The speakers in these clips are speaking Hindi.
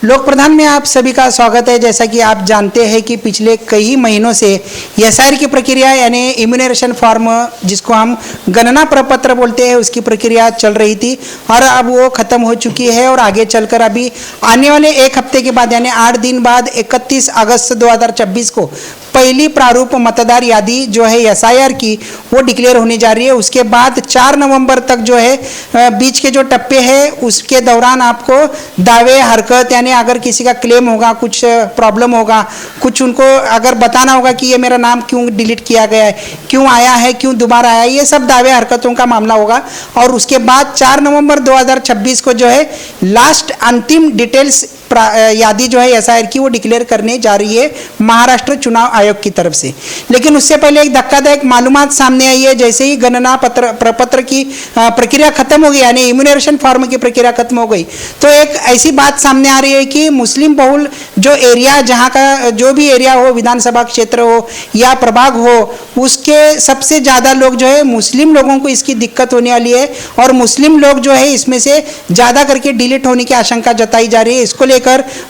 लोक प्रधान में आप सभी का स्वागत है। जैसा कि आप जानते हैं कि पिछले कई महीनों से एसआईआर की प्रक्रिया यानी इम्यूनरेशन फॉर्म जिसको हम गणना प्रपत्र बोलते हैं उसकी प्रक्रिया चल रही थी और अब वो ख़त्म हो चुकी है और आगे चलकर अभी आने वाले एक हफ्ते के बाद यानी 8 दिन बाद 31 अगस्त 2026 को पहली प्रारूप मतदार यादी जो है एसआईआर की वो डिक्लेयर होने जा रही है। उसके बाद 4 नवंबर तक जो है बीच के जो टप्पे हैं उसके दौरान आपको दावे हरकत यानी अगर किसी का क्लेम होगा, कुछ प्रॉब्लम होगा, कुछ उनको अगर बताना होगा कि ये मेरा नाम क्यों डिलीट किया गया है, क्यों आया है, क्यों दोबारा आया, ये सब दावे हरकतों का मामला होगा। और उसके बाद 4 नवंबर 2026 को जो है लास्ट अंतिम डिटेल्स यादी जो है एसआईआर की वो डिक्लेयर करने जा रही है महाराष्ट्र चुनाव आयोग की तरफ से। लेकिन उससे पहले एक धक्कादायक मालूमात सामने आई है। जैसे ही गणना प्रपत्र की प्रक्रिया खत्म हो गई यानी इम्यूनरेशन फॉर्म की प्रक्रिया खत्म हो गई तो एक ऐसी बात सामने आ रही है कि मुस्लिम बहुल जो एरिया, जहाँ का जो भी एरिया हो, विधानसभा क्षेत्र हो या प्रभाग हो, उसके सबसे ज़्यादा लोग जो है मुस्लिम लोगों को इसकी दिक्कत होने वाली है और मुस्लिम लोग जो है इसमें से ज़्यादा करके डिलीट होने की आशंका जताई जा रही है। इसको लेकर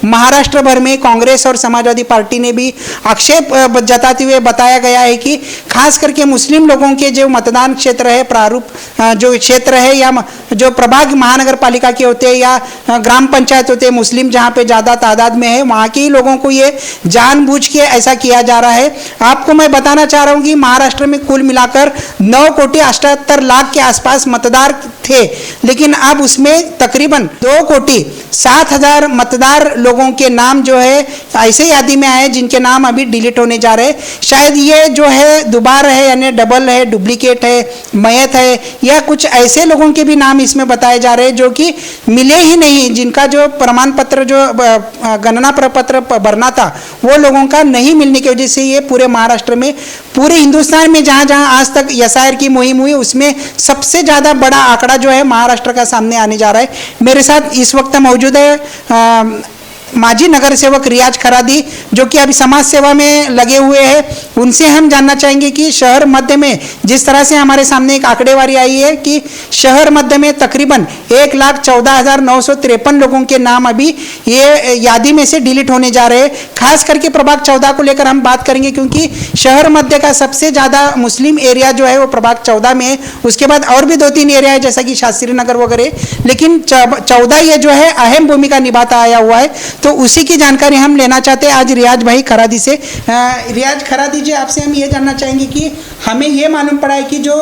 महाराष्ट्र भर में कांग्रेस और समाजवादी पार्टी ने भी आक्षेप जताते हुए बताया गया है कि खास करके मुस्लिम लोगों के जो मतदान क्षेत्र है, प्रारूप जो क्षेत्र है या जो प्रभाग महानगर पालिका के होते हैं या ग्राम पंचायत होते हैं, मुस्लिम जहाँ पे ज़्यादा तादाद में है वहाँ के ही लोगों को ये जानबूझ के ऐसा किया जा रहा है। आपको मैं बताना चाह रहा हूँ कि महाराष्ट्र में कुल मिलाकर 9,78,00,000 के आसपास मतदार थे, लेकिन अब उसमें तकरीबन 2,07,000 मतदार लोगों के नाम जो है ऐसे यादी में आए जिनके नाम अभी डिलीट होने जा रहे हैं। शायद ये जो है दोबारा है यानी डबल है, डुप्लीकेट है, मयत है या कुछ ऐसे लोगों के भी नाम इसमें बताए जा रहे हैं जो कि मिले ही नहीं, जिनका जो प्रमाण पत्र जो गणना प्रपत्र भरना था वो लोगों का नहीं मिलने की वजह से ये पूरे महाराष्ट्र में, पूरे हिंदुस्तान में जहाँ जहाँ आज तक एसआईआर की मुहिम हुई उसमें सबसे ज़्यादा बड़ा आंकड़ा जो है महाराष्ट्र का सामने आने जा रहा है। मेरे साथ इस वक्त मौजूद है माजी नगर सेवक रियाज खरादी जो कि अभी समाज सेवा में लगे हुए हैं। उनसे हम जानना चाहेंगे कि शहर मध्य में जिस तरह से हमारे सामने एक आंकड़ेवारी आई है कि शहर मध्य में तकरीबन 1,14,953 लोगों के नाम अभी ये यादी में से डिलीट होने जा रहे हैं। खास करके प्रभाग 14 को लेकर हम बात करेंगे क्योंकि शहर मध्य का सबसे ज़्यादा मुस्लिम एरिया जो है वो प्रभाग 14 में है। उसके बाद और भी 2-3 एरिया है जैसा कि शास्त्री नगर वगैरह, लेकिन 14 ये जो है अहम भूमिका निभाता आया हुआ है। तो उसी की जानकारी हम लेना चाहते हैं आज रियाज भाई खरादी से। रियाज खरादी जी, आपसे हम ये जानना चाहेंगे कि हमें ये मालूम पड़ा है कि जो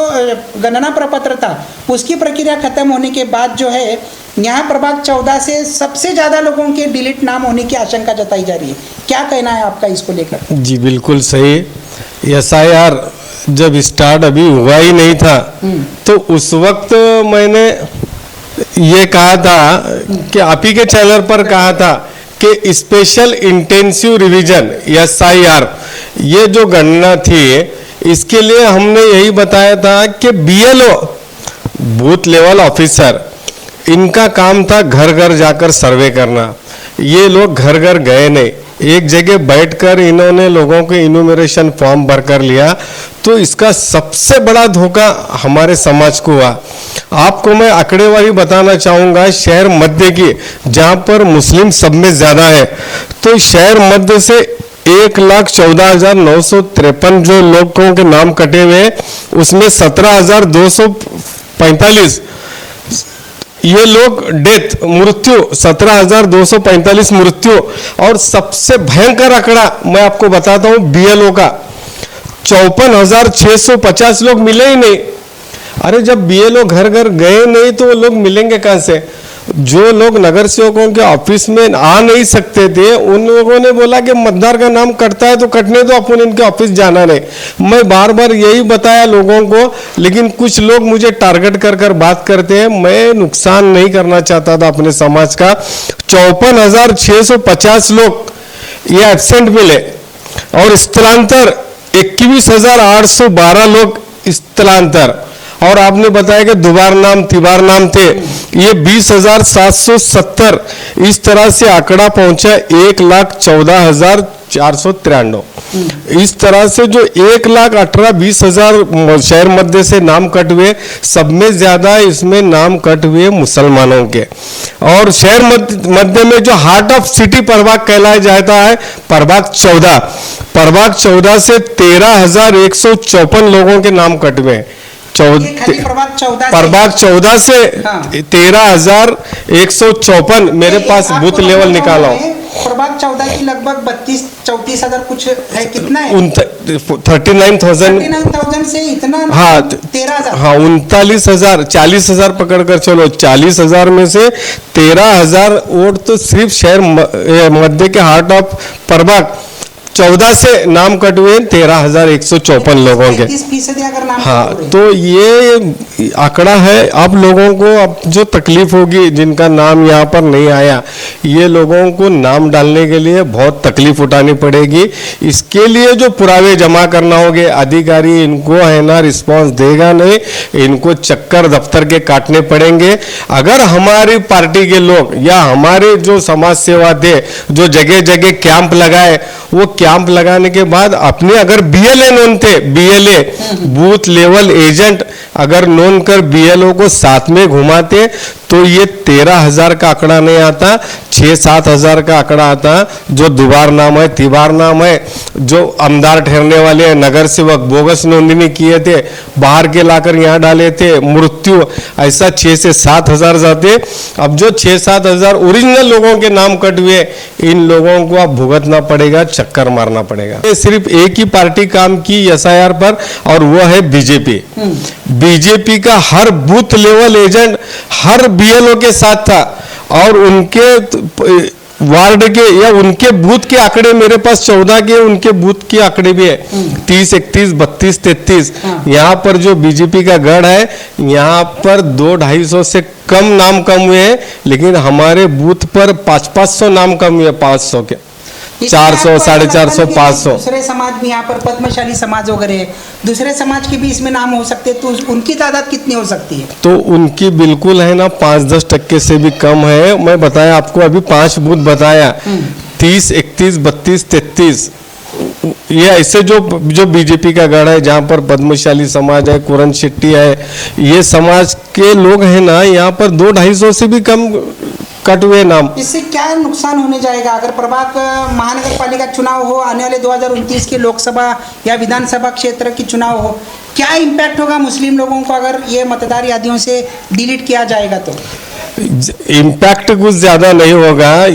गणना प्रपत्र था उसकी प्रक्रिया खत्म होने के बाद जो है यहाँ प्रभाग 14 से सबसे ज़्यादा लोगों के डिलीट नाम होने की आशंका जताई जा रही है। क्या कहना है आपका इसको लेकर? जी बिल्कुल सही। एसआईआर जब स्टार्ट अभी हुआ ही नहीं था तो उस वक्त मैंने ये कहा था कि आप ही के चैनल पर कहा था कि स्पेशल इंटेंसिव रिवीजन एसआईआर ये जो गणना थी इसके लिए हमने यही बताया था कि बीएलओ बूथ लेवल ऑफिसर इनका काम था घर घर जाकर सर्वे करना। ये लोग घर घर गए नहीं, एक जगह बैठकर इन्होंने लोगों के इन्यूमरेशन फॉर्म भर कर लिया। तो इसका सबसे बड़ा धोखा हमारे समाज को हुआ। आपको मैं आंकड़ेवारी बताना चाहूँगा शहर मध्य की, जहाँ पर मुस्लिम सब में ज़्यादा है। तो शहर मध्य से 1,14,953 जो लोगों के नाम कटे हुए उसमें 17,245 ये लोग डेथ मृत्यु 17,245 मृत्यु। और सबसे भयंकर आंकड़ा मैं आपको बताता हूँ बीएलओ का 54,650 लोग मिले ही नहीं। अरे जब बीएलओ घर घर गए नहीं तो वो लोग मिलेंगे कहाँ से? जो लोग नगर सेवकों के ऑफिस में आ नहीं सकते थे उन लोगों ने बोला कि मतदार का नाम कटता है तो कटने दो, अपन इनके ऑफिस जाना नहीं। मैं बार बार यही बताया लोगों को, लेकिन कुछ लोग मुझे टारगेट कर कर बात करते हैं। मैं नुकसान नहीं करना चाहता था अपने समाज का। 54,650 लोग ये एब्सेंट मिले और स्थलांतर 21,812 लोग स्थलांतर। और आपने बताया कि दुबार नाम तिबार नाम थे, ये 20,770 इस तरह से आंकड़ा पहुंचा 1,14,493। इस तरह से जो 1,18,20,000 शहर मध्य से नाम कट हुए, सब में ज्यादा इसमें नाम कट हुए मुसलमानों के। और शहर मध्य में जो हार्ट ऑफ सिटी प्रभाग कहलाया जाता है, प्रभाग 14 से 13,154 लोगों के नाम कट हुए। प्रभाग 14 से 13,154 मेरे पास बूथ लेवल निकाला हूं। प्रभाग 14 की लगभग 32-34 हजार कुछ है, कितना है? 39,000 से इतना। हाँ 13,000। हाँ 39,000, 40,000 पकड़ कर चलो, 40,000 में से 13,000 वोट तो सिर्फ शहर मध्य के हार्ट ऑफ प्रभाग 14 से नाम कट हुए 13,154 लोगों के। 30% अगर नाम हाँ, तो ये आंकड़ा है। आप लोगों को अब जो तकलीफ होगी, जिनका नाम यहाँ पर नहीं आया, ये लोगों को नाम डालने के लिए बहुत तकलीफ उठानी पड़ेगी। इसके लिए जो पुरावे जमा करना होंगे, अधिकारी इनको है ना रिस्पांस देगा नहीं, इनको चक्कर दफ्तर के काटने पड़ेंगे। अगर हमारी पार्टी के लोग या हमारे जो समाज सेवा थे, जो जगह जगह कैंप लगाए, वो कैंप लगाने के बाद अपने अगर बीएलए नोन थे, बीएलए बूथ लेवल एजेंट अगर नोन कर बीएलओ को साथ में घुमाते तो ये 13,000 का आंकड़ा नहीं आता, 6-7 हजार का आंकड़ा आता। जो दुबार नाम है, तिबार नाम है, जो आमदार ठहरने वाले हैं, नगर सेवक बोगस नोंदनी किए थे, बाहर के लाकर यहाँ डाले थे, मृत्यु, ऐसा 6 से 7 हजार जाते। अब जो 6-7 हजार ओरिजिनल लोगों के नाम कट हुए, इन लोगों को अब भुगतना पड़ेगा, चक्कर मारना पड़ेगा। ये सिर्फ एक ही पार्टी काम की एसआईआर पर, और वो है बीजेपी। बीजेपी का हर बूथ लेवल एजेंट हर बीएलओ के साथ था, और उनके वार्ड के या उनके बूथ के आंकड़े मेरे पास 14 के उनके बूथ के आंकड़े भी है, 30, 31, 32, 33। यहाँ पर जो बीजेपी का गढ़ है, यहाँ पर 200-250 से कम नाम कम हुए हैं, लेकिन हमारे बूथ पर 500-500 नाम कम हुए, 500 के 400, 450, 500। दूसरे समाज भी यहाँ पर पद्मशाली समाज वगैरह, दूसरे समाज के भी इसमें नाम हो सकते हैं, तो उनकी तादाद कितनी हो सकती है? तो उनकी बिल्कुल है ना 5-10% से भी कम है। मैं बताया आपको, अभी 5 बूथ बताया, 30, 31, 32, 33। ये ऐसे जो बीजेपी का गढ़ है, जहाँ पर पद्मशाली समाज है, कुरन शेट्टी है, ये समाज के लोग हैं ना, यहाँ पर 200-250 से भी कम कट हुए नाम। इससे क्या नुकसान होने जाएगा अगर प्रभाग महानगर पालिका चुनाव हो, आने वाले 2029 के लोकसभा या विधानसभा क्षेत्र की चुनाव हो, क्या इम्पैक्ट होगा मुस्लिम लोगों को अगर ये मतदार यादियों से डिलीट किया जाएगा? तो इम्पैक्ट कुछ ज्यादा नहीं होगा,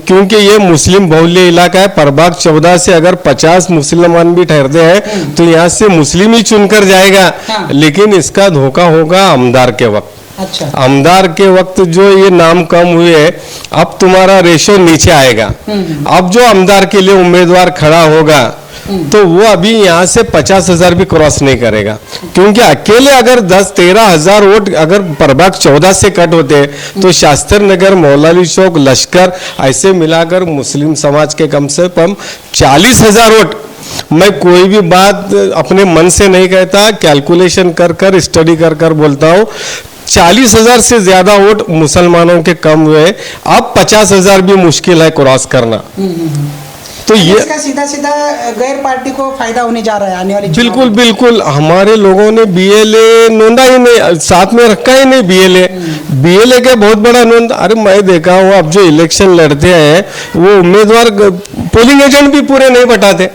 क्योंकि ये मुस्लिम बहुल्य इलाका है। प्रभाग 14 से अगर 50 मुसलमान भी ठहरते हैं तो यहाँ से मुस्लिम ही चुनकर जाएगा। लेकिन इसका धोखा होगा आमदार के वक्त। अच्छा। आमदार के वक्त जो ये नाम कम हुए, अब तुम्हारा रेशो नीचे आएगा। अब जो आमदार के लिए उम्मीदवार खड़ा होगा तो वो अभी यहाँ से 50,000 भी क्रॉस नहीं करेगा, क्योंकि अकेले अगर 10-13 हजार वोट अगर प्रभाग 14 से कट होते तो शास्त्री नगर, मौलाली चौक, लश्कर, ऐसे मिलाकर मुस्लिम समाज के कम से कम 40,000 वोट। मैं कोई भी बात अपने मन से नहीं कहता, कैलकुलेशन कर स्टडी कर बोलता हूँ। 40,000 से ज्यादा वोट मुसलमानों के कम हुए, अब 50,000 भी मुश्किल है क्रॉस करना। तो ये इसका सीधा गैर पार्टी को फायदा होने जा रहा है आने वाली। बिल्कुल हमारे लोगों ने बीएलए नोंदा ही नहीं, साथ में रखा ही नहीं बीएलए के बहुत बड़ा नोंद। अरे मैं देखा हूँ, अब जो इलेक्शन लड़ते हैं वो उम्मीदवार पोलिंग एजेंट भी पूरे नहीं बटाते।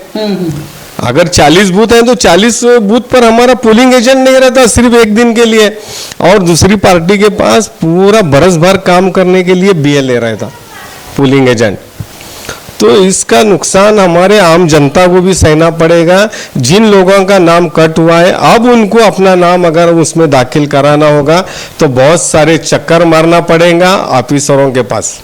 अगर 40 बूथ हैं तो 40 बूथ पर हमारा पोलिंग एजेंट नहीं रहता, सिर्फ एक दिन के लिए, और दूसरी पार्टी के पास पूरा बरस भर काम करने के लिए बीएलए रहता, पोलिंग एजेंट। तो इसका नुकसान हमारे आम जनता को भी सहना पड़ेगा। जिन लोगों का नाम कट हुआ है, अब उनको अपना नाम अगर उसमें दाखिल कराना होगा तो बहुत सारे चक्कर मारना पड़ेगा ऑफिसरों के पास।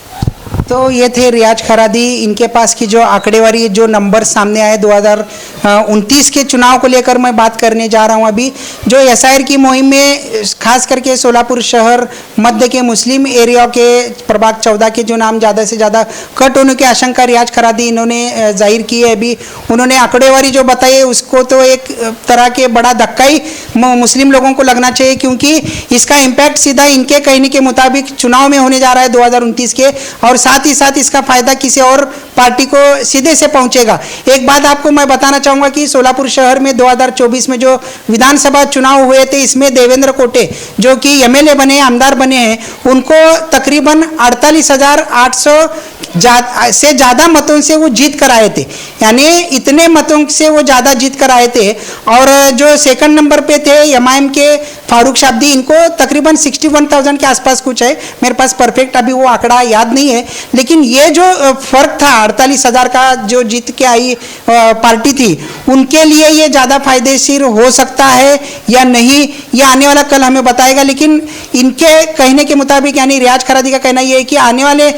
तो ये थे रियाज खरादी, इनके पास की जो आंकड़ेवारी जो नंबर सामने आए 2029 के चुनाव को लेकर मैं बात करने जा रहा हूँ। अभी जो एसआईआर की मुहिम में खास करके सोलापुर शहर मध्य के मुस्लिम एरिया के प्रभाग 14 के जो नाम ज़्यादा से ज़्यादा कट होने की आशंका रियाज खरादी इन्होंने जाहिर की है। अभी उन्होंने आंकड़ेवारी जो बताई है उसको तो एक तरह के बड़ा धक्का ही मुस्लिम लोगों को लगना चाहिए, क्योंकि इसका इम्पैक्ट सीधा इनके कहने के मुताबिक चुनाव में होने जा रहा है 2029 के, और साथ ही साथ इसका फायदा किसी और पार्टी को सीधे से पहुंचेगा। एक बात आपको मैं बताना चाहूंगा कि सोलापुर शहर में 2024 में जो विधानसभा चुनाव हुए थे, इसमें देवेंद्र कोटे जो कि एमएलए बने, आमदार बने हैं, उनको तकरीबन 48,800 से ज़्यादा मतों से वो जीत कर आए थे। यानी इतने मतों से वो ज़्यादा जीत कर आए थे। और जो सेकंड नंबर पे थे एमआईएम के फारूक शाब्दी, इनको तकरीबन 61,000 के आसपास कुछ है, मेरे पास परफेक्ट अभी वो आंकड़ा याद नहीं है। लेकिन ये जो फर्क था 48,000 का जो जीत के आई पार्टी थी, उनके लिए ये ज़्यादा फायदेशीर हो सकता है या नहीं, ये आने वाला कल हमें बताएगा। लेकिन इनके कहने के मुताबिक, यानी रियाज खरादी का कहना ये है कि आने वाले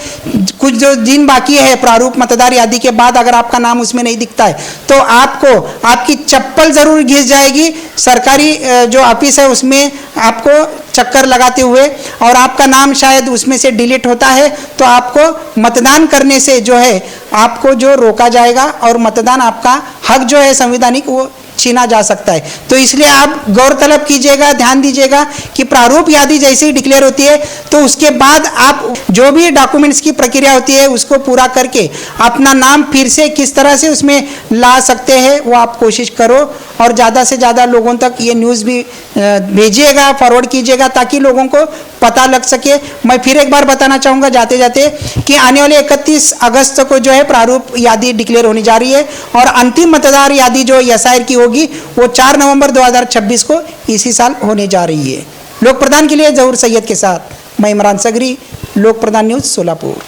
कुछ जो दिन बाकी है प्रारूप मतदार यादी के बाद, अगर आपका नाम उसमें नहीं दिखता है तो आपको आपकी चप्पल जरूर घिस जाएगी सरकारी जो ऑफिस है उसमें आपको चक्कर लगाते हुए, और आपका नाम शायद उसमें से डिलीट होता है तो आपको मतदान करने से जो है आपको जो रोका जाएगा, और मतदान आपका हक जो है संवैधानिक वो छीना जा सकता है। तो इसलिए आप गौर तलब कीजिएगा, ध्यान दीजिएगा कि प्रारूप यादी जैसे ही डिक्लेयर होती है तो उसके बाद आप जो भी डॉक्यूमेंट्स की प्रक्रिया होती है उसको पूरा करके अपना नाम फिर से किस तरह से उसमें ला सकते हैं वो आप कोशिश करो, और ज़्यादा से ज़्यादा लोगों तक ये न्यूज़ भी भेजिएगा, फॉरवर्ड कीजिएगा, ताकि लोगों को पता लग सके। मैं फिर एक बार बताना चाहूँगा जाते जाते कि आने वाले 31 अगस्त को जो है प्रारूप यादी डिक्लेयर होने जा रही है, और अंतिम मतदार यादी जो एसआईआर की होगी वो 4 नवंबर 2026 को इसी साल होने जा रही है। लोक प्रधान के लिए जहूर सैयद के साथ मैं इमरान सगरी, लोक प्रधान न्यूज़ सोलापुर।